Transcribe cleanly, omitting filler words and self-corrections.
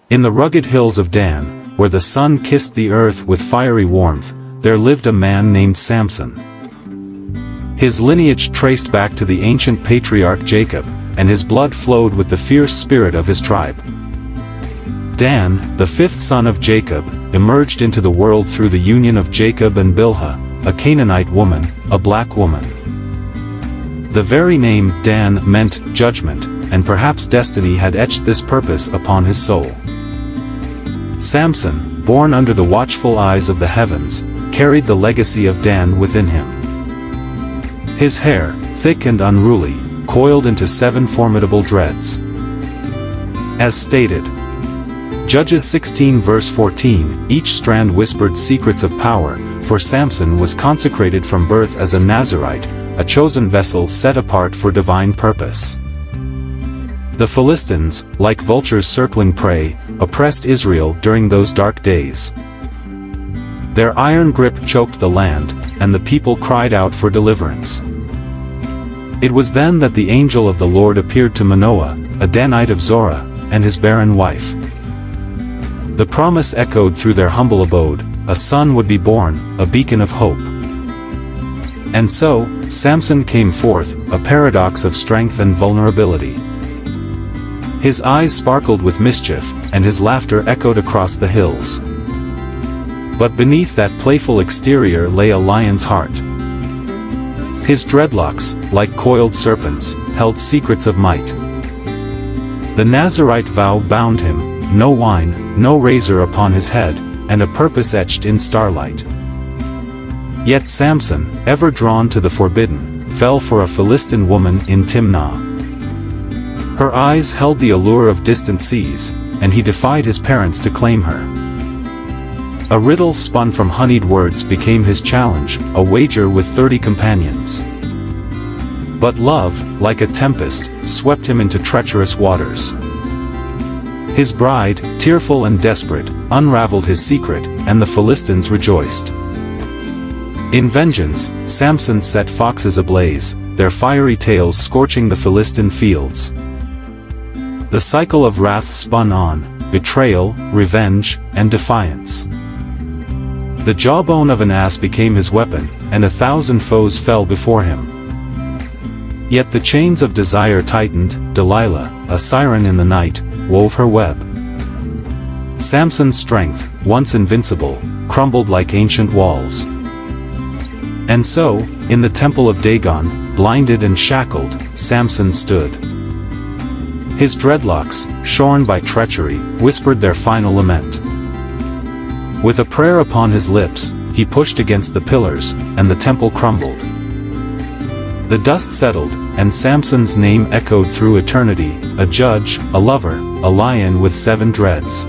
In the rugged hills of Dan, where the sun kissed the earth with fiery warmth, there lived a man named Samson. His lineage traced back to the ancient patriarch Jacob, and his blood flowed with the fierce spirit of his tribe. Dan, the fifth son of Jacob, emerged into the world through the union of Jacob and Bilhah, a Canaanite woman, a black woman. The very name Dan meant judgment, and perhaps destiny had etched this purpose upon his soul. Samson, born under the watchful eyes of the heavens, carried the legacy of Dan within him. His hair, thick and unruly, coiled into 7 formidable dreads. As stated, Judges 16 verse 14, each strand whispered secrets of power, for Samson was consecrated from birth as a Nazirite, a chosen vessel set apart for divine purpose. The Philistines, like vultures circling prey, oppressed Israel during those dark days. Their iron grip choked the land, and the people cried out for deliverance. It was then that the angel of the Lord appeared to Manoah, a Danite of Zorah, and his barren wife. The promise echoed through their humble abode, a son would be born, a beacon of hope. And so, Samson came forth, a paradox of strength and vulnerability. His eyes sparkled with mischief, and his laughter echoed across the hills. But beneath that playful exterior lay a lion's heart. His dreadlocks, like coiled serpents, held secrets of might. The Nazirite vow bound him, no wine, no razor upon his head, and a purpose etched in starlight. Yet Samson, ever drawn to the forbidden, fell for a Philistine woman in Timnah. Her eyes held the allure of distant seas, and he defied his parents to claim her. A riddle spun from honeyed words became his challenge, a wager with 30 companions. But love, like a tempest, swept him into treacherous waters. His bride, tearful and desperate, unraveled his secret, and the Philistines rejoiced. In vengeance, Samson set foxes ablaze, their fiery tails scorching the Philistine fields. The cycle of wrath spun on, betrayal, revenge, and defiance. The jawbone of an ass became his weapon, and 1,000 foes fell before him. Yet the chains of desire tightened, Delilah, a siren in the night, wove her web. Samson's strength, once invincible, crumbled like ancient walls. And so, in the temple of Dagon, blinded and shackled, Samson stood. His dreadlocks, shorn by treachery, whispered their final lament. With a prayer upon his lips, he pushed against the pillars, and the temple crumbled. The dust settled, and Samson's name echoed through eternity, a judge, a lover, a lion with 7 dreads.